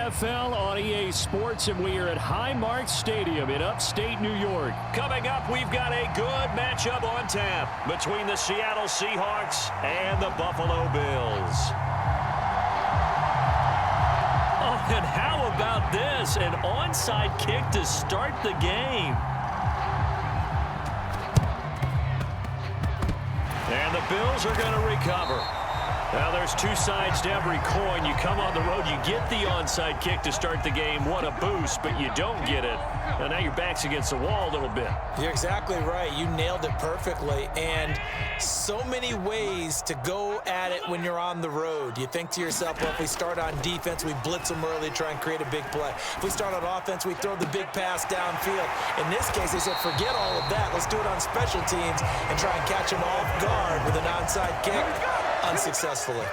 NFL on EA Sports, and we are at Highmark Stadium in upstate New York. Coming up, we've got a good matchup on tap between the Seattle Seahawks and the Buffalo Bills. Oh, and how about this? An onside kick to start the game. And the Bills are going to recover. Now, there's two sides to every coin. You come on the road, you get the onside kick to start the game. What a boost, but you don't get it. And now your back's against the wall a little bit. You're exactly right. You nailed it perfectly. And so many ways to go at it when you're on the road. You think to yourself, well, if we start on defense, we blitz them early, try and create a big play. If we start on offense, we throw the big pass downfield. In this case, they said, forget all of that. Let's do it on special teams and try and catch them off guard with an onside kick. Unsuccessfully.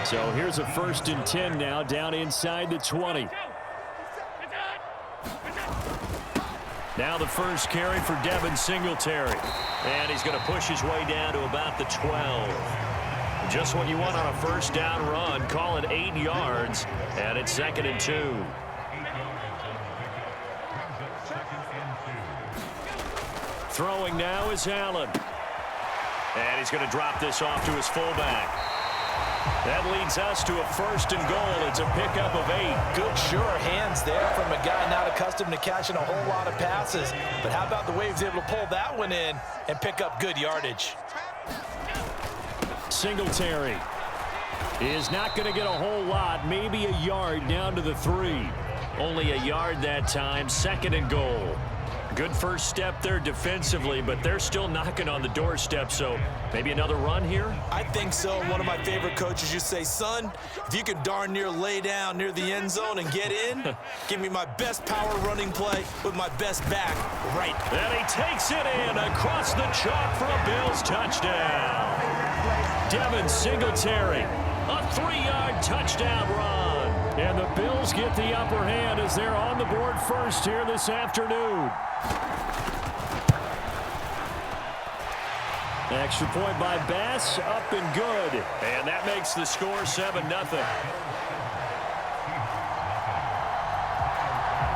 So here's a 1st and 10 now, down inside the 20. Now the first carry for Devin Singletary. And he's going to push his way down to about the 12. Just what you want on a first down run. Call it 8 yards. And it's 2nd and 2. Throwing now is Allen. And he's going to drop this off to his fullback. That leads us to a 1st and goal. It's a pickup of 8. Good, sure hands there from a guy not accustomed to catching a whole lot of passes. But how about the way he was able to pull that one in and pick up good yardage? Singletary is not going to get a whole lot. Maybe a yard down to the 3. Only a yard that time. 2nd and goal. Good first step there defensively, but they're still knocking on the doorstep, so maybe another run here? I think so. One of my favorite coaches used to say, son, if you can darn near lay down near the end zone and get in, give me my best power running play with my best back right. And he takes it in across the chalk for a Bills touchdown. Devin Singletary, a 3-yard touchdown run. And the Bills get the upper hand as they're on the board first here this afternoon. Extra point by Bass, up and good. And that makes the score 7-0.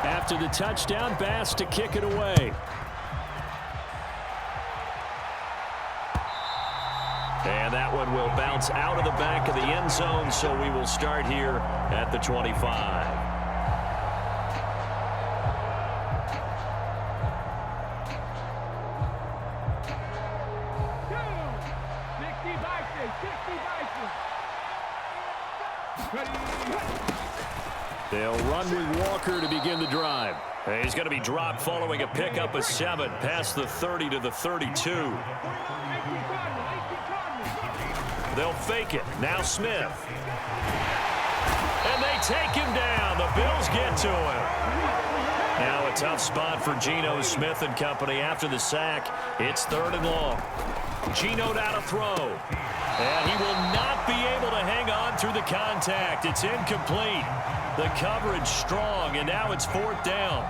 After the touchdown, Bass to kick it away. And that one will bounce out of the back of the end zone, so we will start here at the 25. They'll run with Walker to begin the drive. He's going to be dropped following a pickup of 7 past the 30 to the 32. They'll fake it. Now Smith. And they take him down. The Bills get to him. Now a tough spot for Geno Smith and company after the sack. It's 3rd and long. Geno down to throw. And he will not be able to hang on through the contact. It's incomplete. The coverage strong, and now it's 4th down.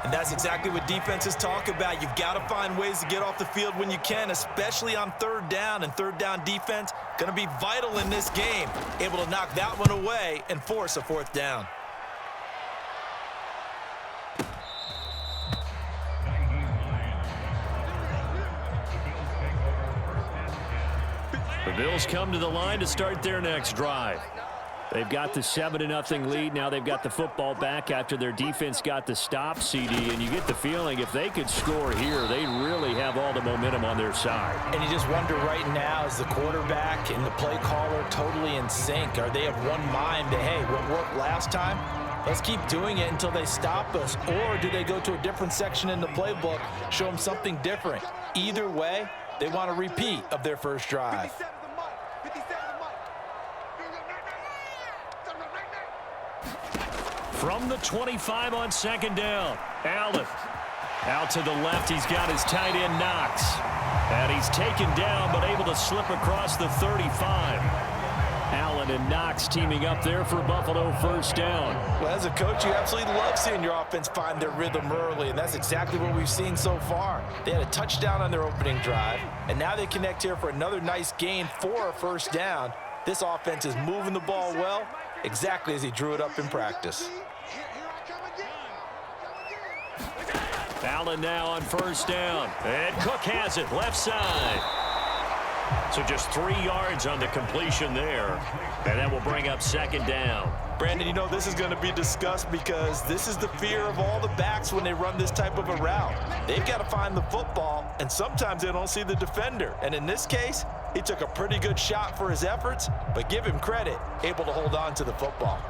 And that's exactly what defenses talk about. You've got to find ways to get off the field when you can, especially on 3rd down. And 3rd down defense going to be vital in this game. Able to knock that one away and force a 4th down. The Bills come to the line to start their next drive. They've got the 7-0 lead. Now they've got the football back after their defense got the stop, CD. And you get the feeling if they could score here, they really have all the momentum on their side. And you just wonder right now, is the quarterback and the play caller totally in sync? Are they of one mind that, hey, what worked last time? Let's keep doing it until they stop us. Or do they go to a different section in the playbook, show them something different? Either way, they want a repeat of their first drive. From the 25 on 2nd down, Allen. Out to the left, he's got his tight end Knox. And he's taken down, but able to slip across the 35. Allen and Knox teaming up there for Buffalo 1st down. Well, as a coach, you absolutely love seeing your offense find their rhythm early, and that's exactly what we've seen so far. They had a touchdown on their opening drive, and now they connect here for another nice gain for a 1st down. This offense is moving the ball well, exactly as he drew it up in practice. Allen now on first down. And Cook has it, left side. So just 3 yards on the completion there. And that will bring up second down. Brandon, you know, this is going to be discussed because this is the fear of all the backs when they run this type of a route. They've got to find the football, and sometimes they don't see the defender. And in this case, he took a pretty good shot for his efforts, but give him credit, able to hold on to the football.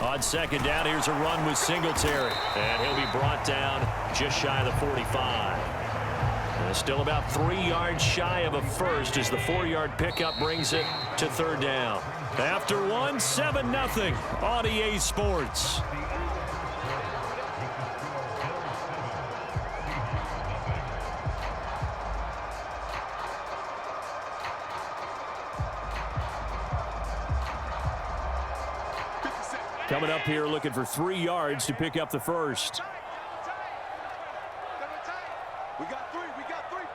On second down, here's a run with Singletary. And he'll be brought down just shy of the 45. And still about 3 yards shy of a first as the 4-yard pickup brings it to third down. After one, 7-0 on EA Sports. Coming up here looking for 3 yards to pick up the first. We got three,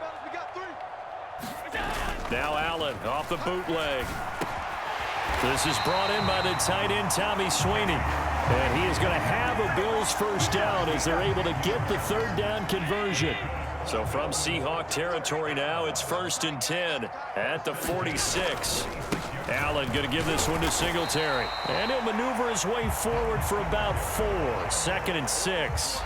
fellas, we got three. Now Allen off the bootleg. This is brought in by the tight end, Tommy Sweeney. And he is going to have a Bills first down as they're able to get the third down conversion. So from Seahawk territory now, it's 1st and 10 at the 46. Allen going to give this one to Singletary. And he'll maneuver his way forward for about 4. 2nd and 6.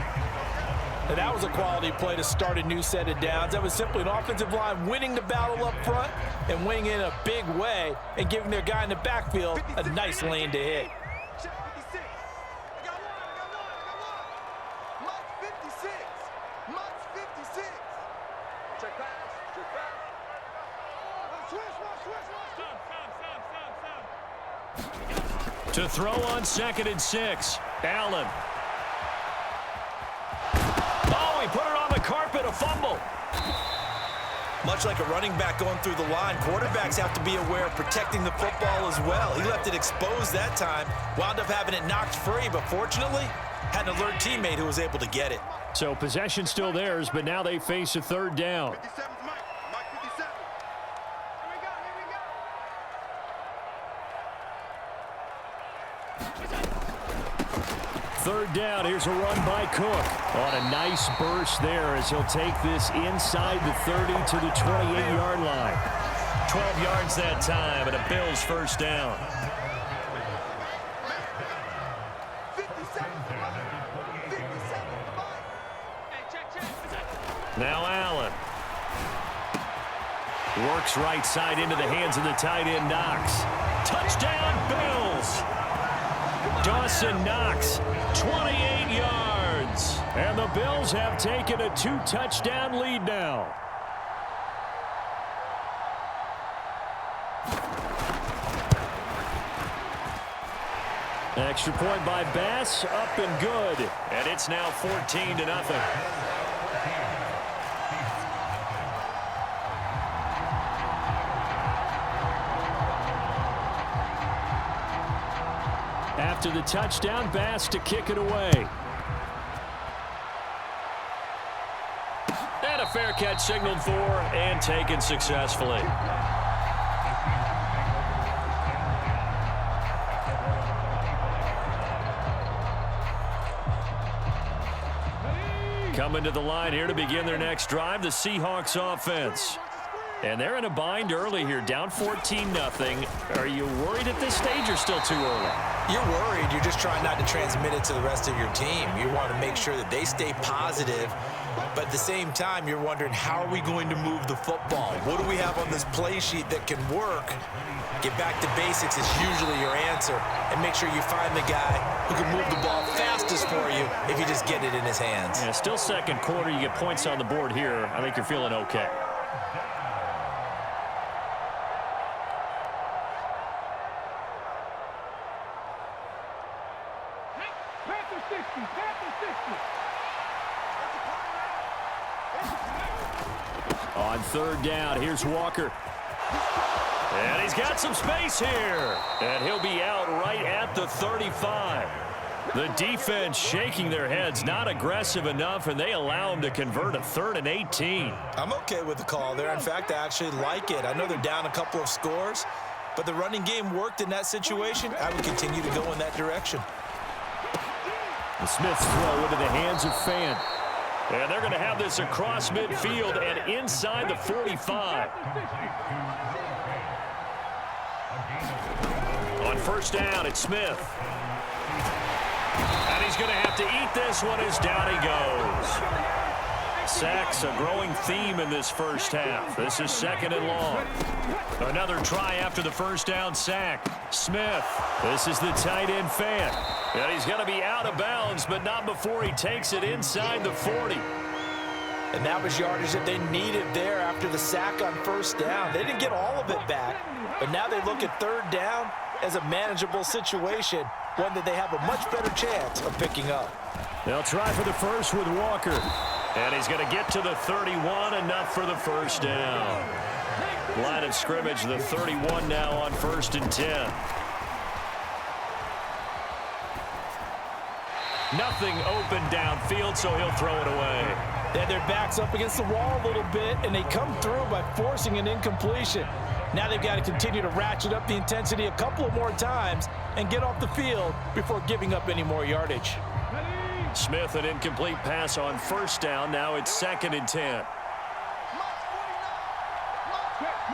And that was a quality play to start a new set of downs. That was simply an offensive line winning the battle up front and winning in a big way and giving their guy in the backfield a nice lane to hit. To throw on 2nd and 6. Allen. Oh, he put it on the carpet, a fumble. Much like a running back going through the line, quarterbacks have to be aware of protecting the football as well. He left it exposed that time, wound up having it knocked free, but fortunately, had an alert teammate who was able to get it. So possession still theirs, but now they face a third down. 57's Mike. Mike 57. Here we go. Third down, here's a run by Cook. On a nice burst there as he'll take this inside the 30 to the 28-yard line. 12 yards that time and a Bills first down. 57's Mike. Now Allen. Works right side into the hands of the tight end Knox. Touchdown Bills! Dawson Knox, 28 yards. And the Bills have taken a 2-touchdown lead now. Extra point by Bass, up and good. And it's now 14-0. After the touchdown, Bass to kick it away. And a fair catch signaled for and taken successfully. Coming to the line here to begin their next drive, the Seahawks offense. And they're in a bind early here, down 14-0. Are you worried at this stage or still too early? You're worried. You're just trying not to transmit it to the rest of your team. You want to make sure that they stay positive, but at the same time, you're wondering, how are we going to move the football? What do we have on this play sheet that can work? Get back to basics is usually your answer, and make sure you find the guy who can move the ball fastest for you if you just get it in his hands. Yeah, still second quarter. You get points on the board here. I think you're feeling okay. On third down, here's Walker. And he's got some space here. And he'll be out right at the 35. The defense shaking their heads, not aggressive enough, and they allow him to convert a 3rd and 18. I'm okay with the call there. In fact, I actually like it. I know they're down a couple of scores, but the running game worked in that situation. I would continue to go in that direction. The Smith's throw into the hands of Fant. And they're going to have this across midfield and inside the 45. On first down, it's Smith. And he's going to have to eat this one as down he goes. Sacks a growing theme in this first half. This is 2nd and long. Another try after the first down sack. Smith. This is the tight end Fant. And he's going to be out of bounds, but not before he takes it inside the 40. And that was yardage that they needed there after the sack on first down. They didn't get all of it back, but now they look at 3rd down as a manageable situation, one that they have a much better chance of picking up. They'll try for the first with Walker. And he's going to get to the 31, enough for the first down. Line of scrimmage, the 31 now on 1st and 10. Nothing open downfield, so he'll throw it away. Yeah, their back's up against the wall a little bit, and they come through by forcing an incompletion. Now they've got to continue to ratchet up the intensity a couple of more times and get off the field before giving up any more yardage. Smith, an incomplete pass on first down. Now it's 2nd and 10.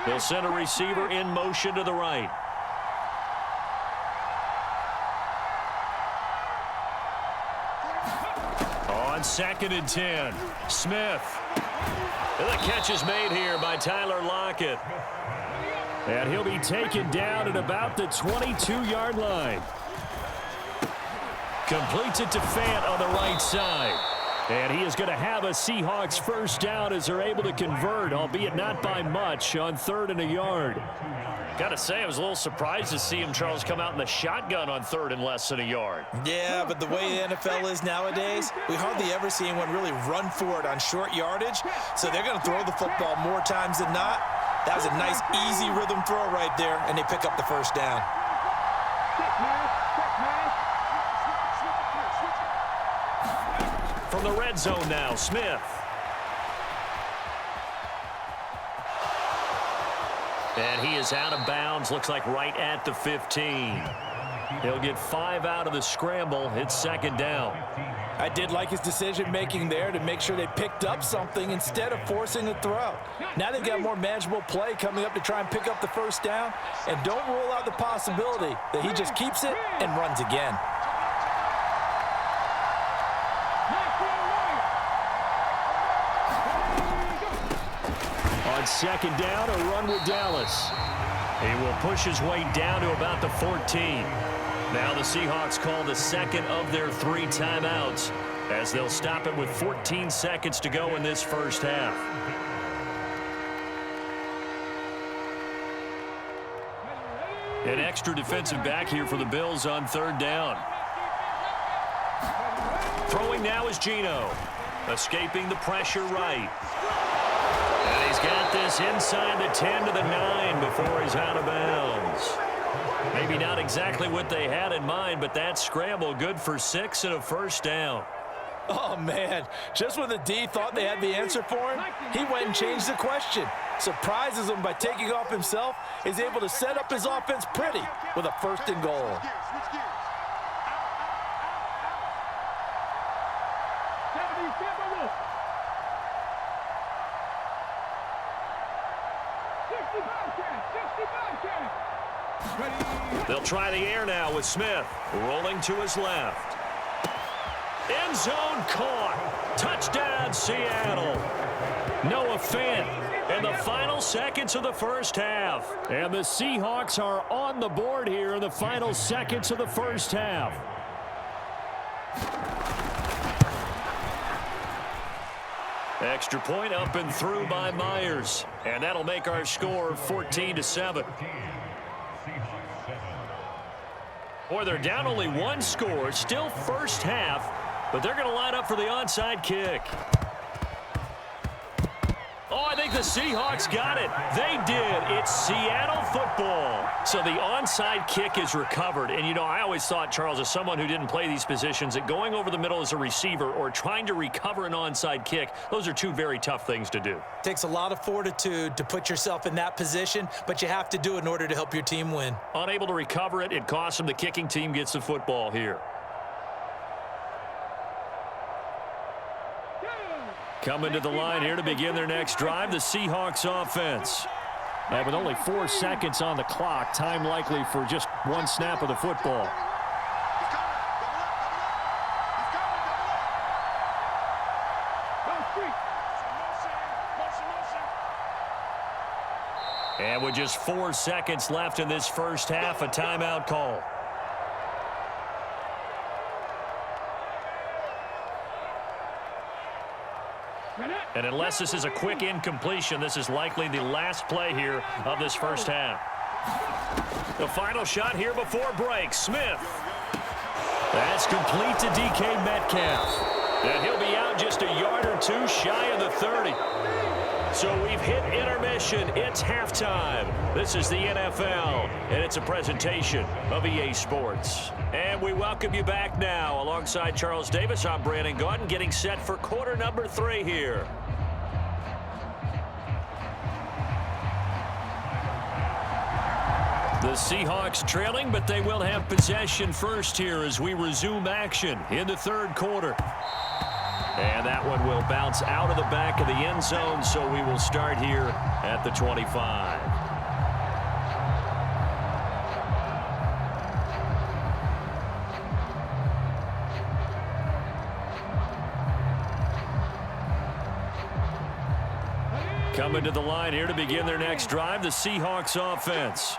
They'll send a receiver in motion to the right. On 2nd and 10, Smith. And the catch is made here by Tyler Lockett. And he'll be taken down at about the 22-yard line. Completes it to Fant on the right side. And he is going to have a Seahawks first down as they're able to convert, albeit not by much, on 3rd and a yard. Got to say, I was a little surprised to see him, Charles, come out in the shotgun on 3rd and less than a yard. Yeah, but the way the NFL is nowadays, we hardly ever see anyone really run for it on short yardage. So they're going to throw the football more times than not. That was a nice, easy rhythm throw right there, and they pick up the first down. From the red zone now, Smith. And he is out of bounds, looks like right at the 15. He'll get 5 out of the scramble. It's 2nd down. I did like his decision-making there to make sure they picked up something instead of forcing a throw. Now they've got more manageable play coming up to try and pick up the first down, and don't rule out the possibility that he just keeps it and runs again. On 2nd down, a run with Dallas. He will push his way down to about the 14. Now the Seahawks call the 2nd of their 3 timeouts as they'll stop it with 14 seconds to go in this first half. An extra defensive back here for the Bills on 3rd down. Throwing now is Geno. Escaping the pressure right. And he's got this inside the 10 to the 9 before he's out of bounds. Maybe not exactly what they had in mind, but that scramble good for 6 and a first down. Oh, man. Just when the D thought they had the answer for him, he went and changed the question. Surprises him by taking off himself, is able to set up his offense pretty with a 1st and goal. They'll try the air now with Smith. Rolling to his left. End zone caught. Touchdown, Seattle. Noah Fant. In the final seconds of the first half. And the Seahawks are on the board here in the final seconds of the first half. Extra point up and through by Myers. And that'll make our score 14-7. Boy, they're down only 1 score. Still first half. But they're going to line up for the onside kick. Oh, I think the Seahawks got it. They did. It's Seattle football. So the onside kick is recovered. And, you know, I always thought, Charles, as someone who didn't play these positions, that going over the middle as a receiver or trying to recover an onside kick, those are two very tough things to do. It takes a lot of fortitude to put yourself in that position, but you have to do it in order to help your team win. Unable to recover it, it costs them. The kicking team gets the football here. Coming to the line here to begin their next drive, the Seahawks offense. And with only 4 seconds on the clock, time likely for just one snap of the football. And with just 4 seconds left in this first half, a timeout call. And unless this is a quick incompletion, this is likely the last play here of this first half. The final shot here before break. Smith. That's complete to DK Metcalf. And he'll be out just a yard or two shy of the 30. So we've hit intermission. It's halftime. This is the NFL, and it's a presentation of EA Sports. And we welcome you back now. Alongside Charles Davis, I'm Brandon Gaudin, getting set for quarter number 3 here. The Seahawks trailing, but they will have possession first here as we resume action in the third quarter. And that one will bounce out of the back of the end zone, so we will start here at the 25. Coming to the line here to begin their next drive, the Seahawks offense.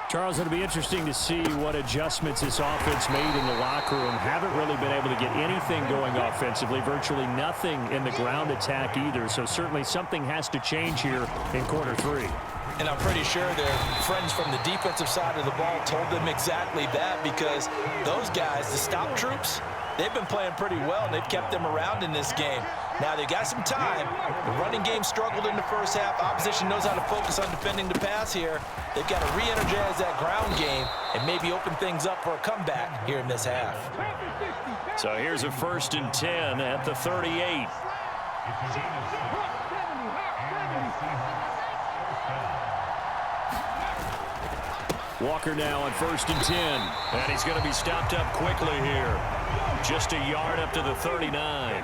Charles, it'll be interesting to see what adjustments this offense made in the locker room. Haven't really been able to get anything going offensively, virtually nothing in the ground attack either. So certainly something has to change here in quarter 3. And I'm pretty sure their friends from the defensive side of the ball told them exactly that, because those guys, the stop troops, they've been playing pretty well, and they've kept them around in this game. Now, they got some time. The running game struggled in the first half. Opposition knows how to focus on defending the pass here. They've got to re-energize that ground game and maybe open things up for a comeback here in this half. So here's a 1st and 10 at the 38. Walker now on 1st and 10. And he's going to be stopped up quickly here. Just a yard up to the 39.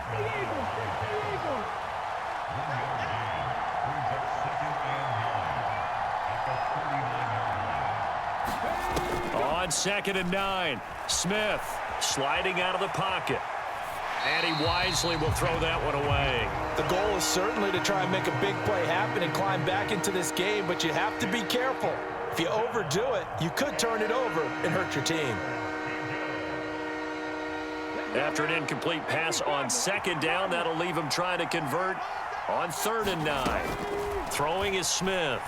On 2nd and 9, Smith sliding out of the pocket. And he wisely will throw that one away. The goal is certainly to try and make a big play happen and climb back into this game, but you have to be careful. If you overdo it, you could turn it over and hurt your team. After an incomplete pass on 2nd down, that'll leave him trying to convert on 3rd and 9. Throwing is Smith.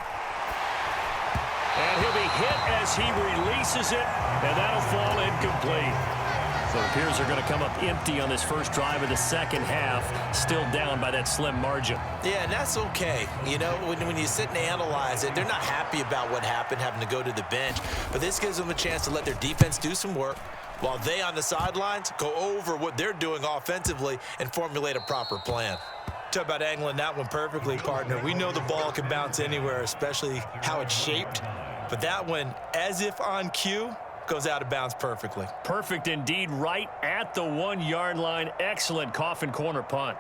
And he'll be hit as he releases it, and that'll fall incomplete. So it appears they're going to come up empty on this first drive of the second half, still down by that slim margin. Yeah, and that's okay. You know, when you sit and analyze it, they're not happy about what happened, having to go to the bench. But this gives them a chance to let their defense do some work, while they on the sidelines go over what they're doing offensively and formulate a proper plan. Talk about angling that one perfectly, partner. We know the ball can bounce anywhere, especially how it's shaped. But that one, as if on cue, goes out of bounds perfectly. Perfect indeed, right at the 1-yard line. Excellent coffin corner punt.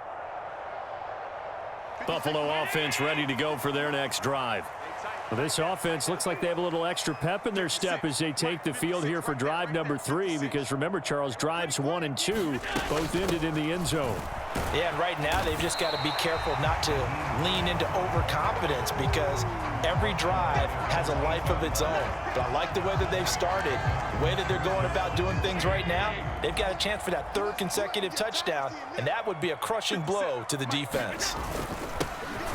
Buffalo offense ready to go for their next drive. Well, this offense looks like they have a little extra pep in their step as they take the field here for drive number 3, because remember, Charles, drives 1 and 2 both ended in the end zone. Yeah, and right now they've just got to be careful not to lean into overconfidence, because every drive has a life of its own. But I like the way that they've started, the way that they're going about doing things right now. They've got a chance for that 3rd consecutive touchdown, and that would be a crushing blow to the defense.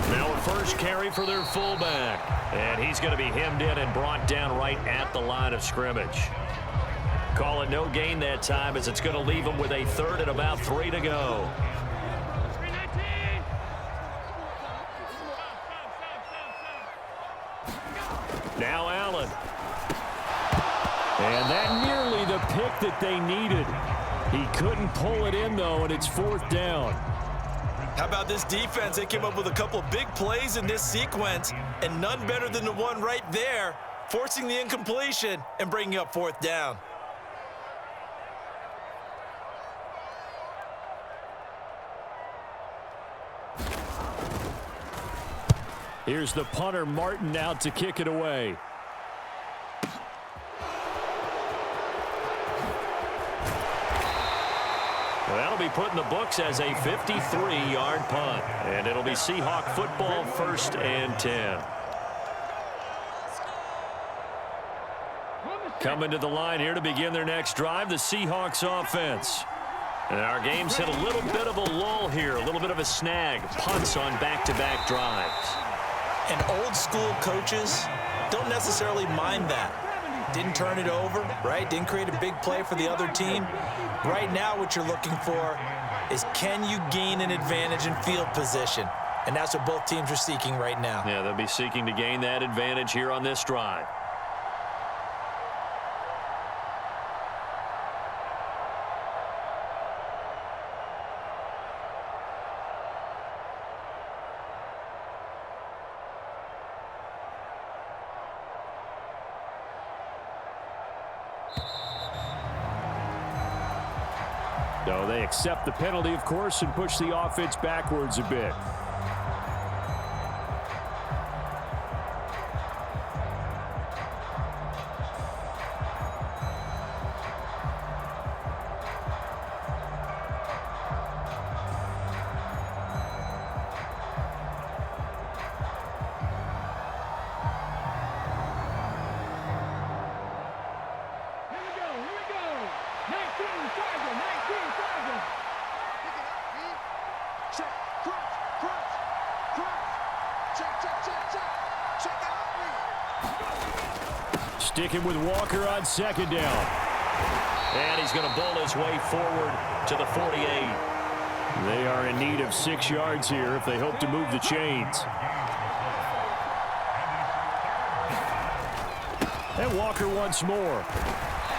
Now a first carry for their fullback. And he's going to be hemmed in and brought down right at the line of scrimmage. Call it no gain that time, as it's going to leave him with a 3rd and about 3 to go. that they needed. He couldn't pull it in, though, and it's 4th down. How about this defense? They came up with a couple of big plays in this sequence, and none better than the one right there, forcing the incompletion and bringing up 4th down. Here's the punter, Martin, out to kick it away. Well, that'll be put in the books as a 53-yard punt. And it'll be Seahawk football, 1st and 10. Coming to the line here to begin their next drive, the Seahawks offense. And our game's hit a little bit of a lull here, a little bit of a snag. Punts on back-to-back drives. And old school coaches don't necessarily mind that. Didn't turn it over, right? Didn't create a big play for the other team. Right now what you're looking for is, can you gain an advantage in field position? And that's what both teams are seeking right now. Yeah, they'll be seeking to gain that advantage here on this drive. So they accept the penalty, of course, and push the offense backwards a bit. Sticking with Walker on 2nd down. And he's going to bowl his way forward to the 48. They are in need of 6 yards here if they hope to move the chains. And Walker once more.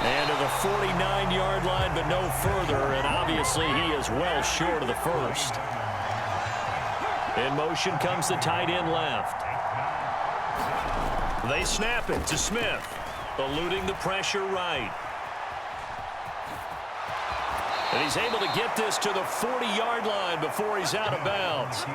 And to the 49-yard line, but no further. And obviously he is well short of the first. In motion comes the tight end left. They snap it to Smith. Eluding the pressure right. And he's able to get this to the 40-yard line before he's out of bounds.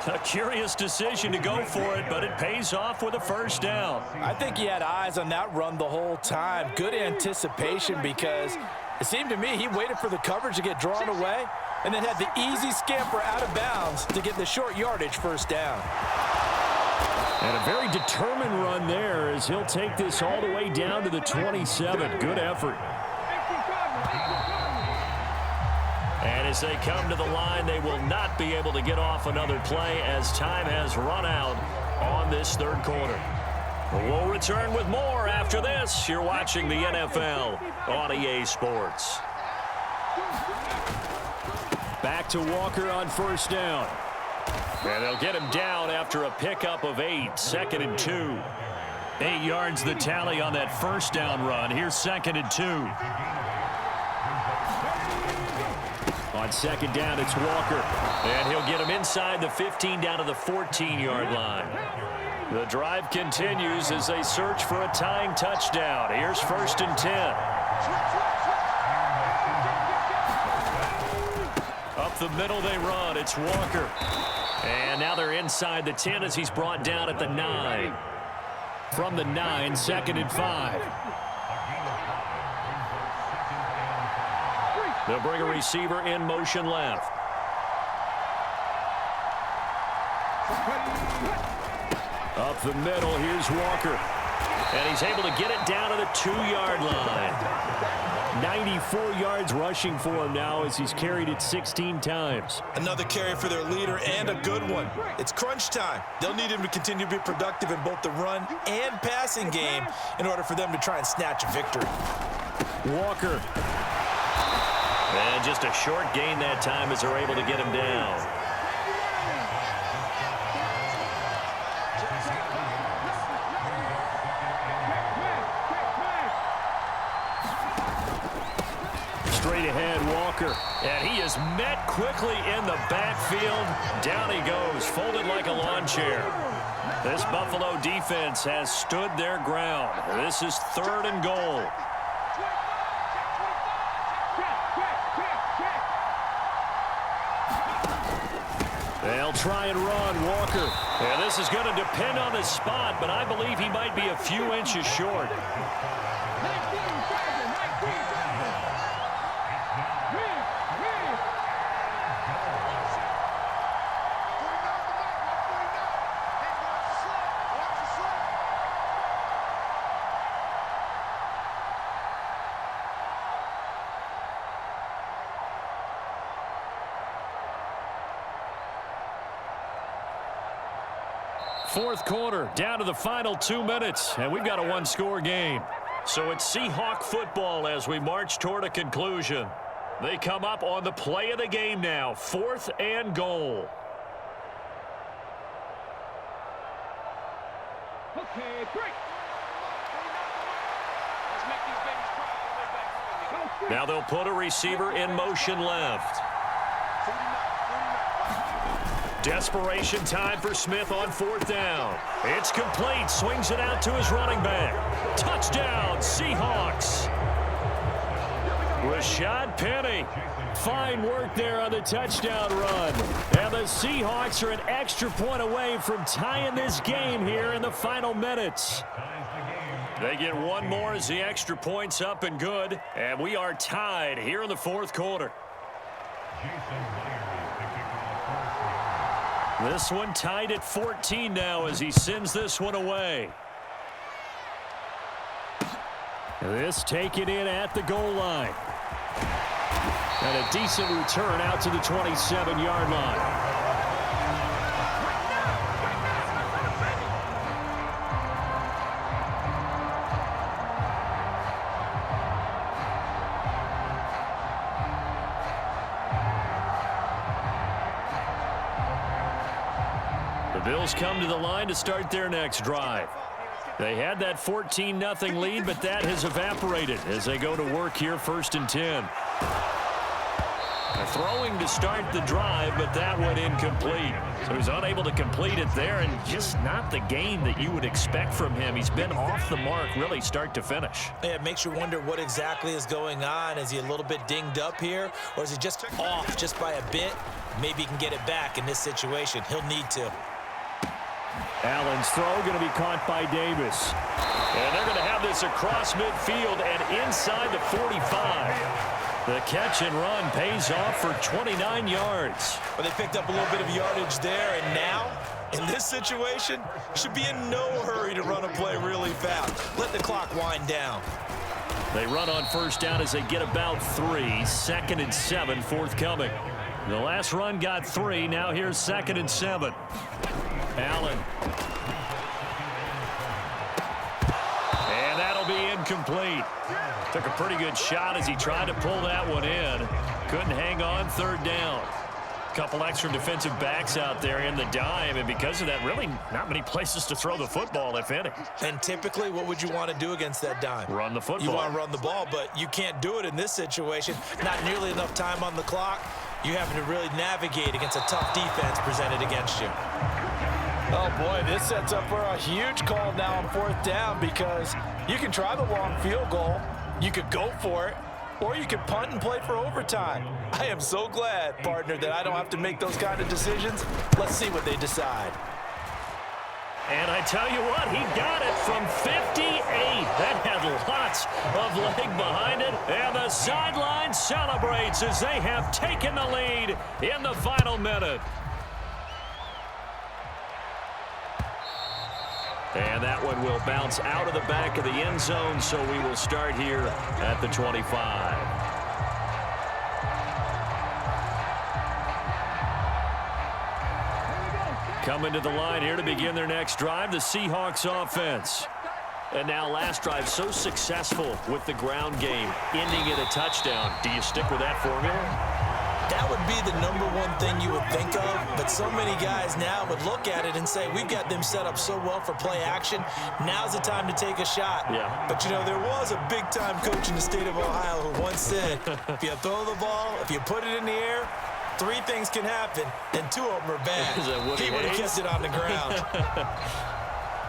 A curious decision to go for it, but it pays off with a 1st down. I think he had eyes on that run the whole time. Good anticipation, because it seemed to me he waited for the coverage to get drawn away and then had the easy scamper out of bounds to get the short yardage 1st down. And a very determined run there as he'll take this all the way down to the 27. Good effort. And as they come to the line, they will not be able to get off another play as time has run out on this 3rd quarter. We'll return with more after this. You're watching the NFL on EA Sports. Back to Walker on 1st down. And they'll get him down after a pickup of 8, 2nd and 2. 8 yards the tally on that 1st down run. Here's 2nd and 2. On 2nd down, it's Walker. And he'll get him inside the 15 down to the 14-yard line. The drive continues as they search for a tying touchdown. Here's 1st and 10. Up the middle they run. It's Walker. And now they're inside the 10 as he's brought down at the 9. From the 9, 2nd and 5. They'll bring a receiver in motion left. Up the middle, here's Walker. And he's able to get it down to the 2-yard line. 94 yards rushing for him now as he's carried it 16 times. Another carry for their leader, and a good one. It's crunch time. They'll need him to continue to be productive in both the run and passing game in order for them to try and snatch a victory. Walker. And just a short gain that time as they're able to get him down. Straight ahead, Walker. And he is met quickly in the backfield. Down he goes, folded like a lawn chair. This Buffalo defense has stood their ground. This is 3rd and goal. They'll try and run, Walker. Yeah, this is going to depend on the spot, but I believe he might be a few inches short. Fourth quarter, down to the final 2 minutes, and we've got a one-score game. So it's Seahawk football as we march toward a conclusion. They come up on the play of the game now, 4th and goal. Okay, break. Let's make these babies cry. Now they'll put a receiver in motion left. Desperation time for Smith on 4th down. It's complete. Swings it out to his running back. Touchdown, Seahawks. Rashad Penny. Fine work there on the touchdown run. And the Seahawks are an extra point away from tying this game here in the final minutes. They get one more as the extra point's up and good. And we are tied here in the 4th quarter. This one tied at 14 now as he sends this one away. This taken in at the goal line. And a decent return out to the 27-yard line. Bills come to the line to start their next drive. They had that 14-0 lead, but that has evaporated as they go to work here 1st and 10. Throwing to start the drive, but that went incomplete. So he's unable to complete it there, and just not the game that you would expect from him. He's been off the mark really start to finish. Yeah, it makes you wonder what exactly is going on. Is he a little bit dinged up here, or is he just off just by a bit? Maybe he can get it back in this situation. He'll need to. Allen's throw going to be caught by Davis. And they're going to have this across midfield and inside the 45. The catch and run pays off for 29 yards. Well, they picked up a little bit of yardage there, and now, in this situation, should be in no hurry to run a play really fast. Let the clock wind down. They run on 1st down as they get about 3. 2nd and 7 forthcoming. The last run got 3. Now here's 2nd and 7. Allen. And that'll be incomplete. Took a pretty good shot as he tried to pull that one in. Couldn't hang on 3rd down. Couple extra defensive backs out there in the dime, and because of that, really not many places to throw the football, if any. And typically, what would you want to do against that dime? Run the football. You want to run the ball, but you can't do it in this situation. Not nearly enough time on the clock. You having to really navigate against a tough defense presented against you. Oh, boy, this sets up for a huge call now on 4th down because you can try the long field goal. You could go for it, or you could punt and play for overtime. I am so glad, partner, that I don't have to make those kind of decisions. Let's see what they decide. And I tell you what, he got it from 58. That had lots of leg behind it. And the sideline celebrates as they have taken the lead in the final minute. And that one will bounce out of the back of the end zone, so we will start here at the 25. Coming to the line here to begin their next drive, the Seahawks offense. And now last drive so successful with the ground game, ending in a touchdown. Do you stick with that formula? That would be the number one thing you would think of, but so many guys now would look at it and say, we've got them set up so well for play action. Now's the time to take a shot. Yeah. But, you know, there was a big-time coach in the state of Ohio who once said, if you throw the ball, if you put it in the air, 3 things can happen, and 2 of them are bad. He would have kept it on the ground.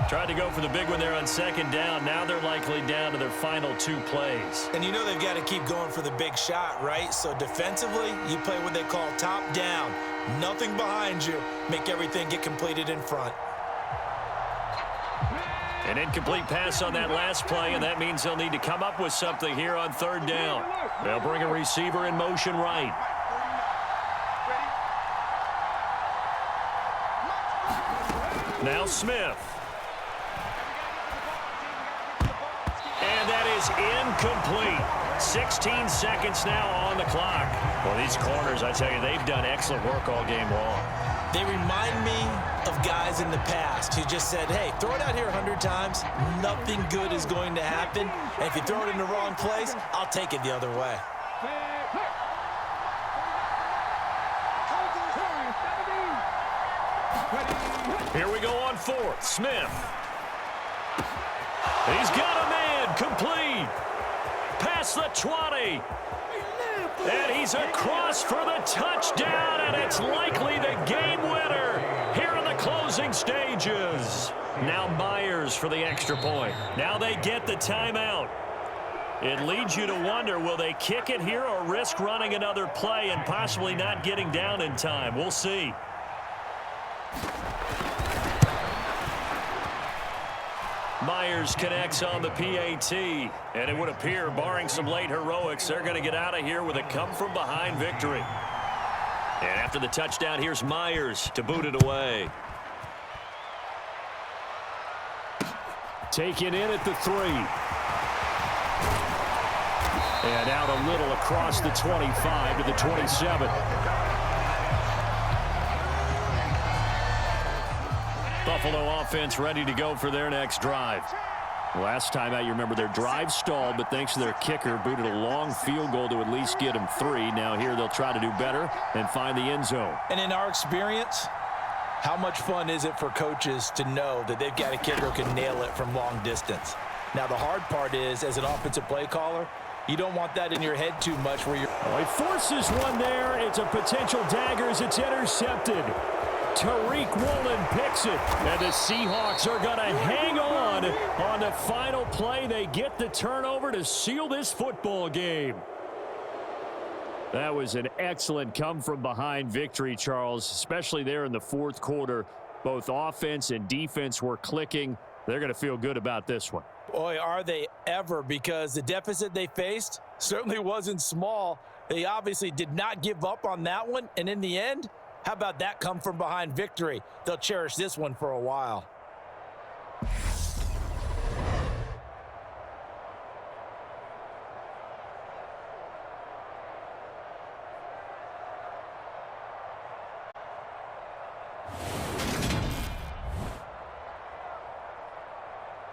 Tried to go for the big one there on 2nd down. Now they're likely down to their final 2 plays. And you know they've got to keep going for the big shot, right? So defensively, you play what they call top down. Nothing behind you. Make everything get completed in front. An incomplete pass on that last play, and that means they'll need to come up with something here on 3rd down. They'll bring a receiver in motion right. Now Smith. And that is incomplete. 16 seconds now on the clock. Well, these corners, I tell you, they've done excellent work all game long. They remind me of guys in the past who just said, hey, throw it out here 100 times. Nothing good is going to happen. And if you throw it in the wrong place, I'll take it the other way. Here we go on 4th. Smith. He's got a man. Complete. Past the 20. And he's across for the touchdown, and it's likely the game winner here in the closing stages. Now Myers for the extra point. Now they get the timeout. It leads you to wonder, will they kick it here or risk running another play and possibly not getting down in time? We'll see. Myers connects on the PAT, and it would appear, barring some late heroics, they're going to get out of here with a come-from-behind victory. And after the touchdown, here's Myers to boot it away. Taken in at the 3. And out a little across the 25 to the 27. Buffalo offense ready to go for their next drive. Last time out, you remember their drive stalled, but thanks to their kicker, booted a long field goal to at least get them 3. Now here they'll try to do better and find the end zone. And in our experience, how much fun is it for coaches to know that they've got a kicker who can nail it from long distance? Now the hard part is, as an offensive play caller, you don't want that in your head too much where you're... Oh, he forces one there. It's a potential dagger as it's intercepted. Tariq Woolen picks it, and the Seahawks are going to hang on the final play. They get the turnover to seal this football game. That was an excellent come-from-behind victory, Charles, especially there in the 4th quarter. Both offense and defense were clicking. They're going to feel good about this one. Boy, are they ever, because the deficit they faced certainly wasn't small. They obviously did not give up on that one, and in the end, how about that come-from-behind victory? They'll cherish this one for a while.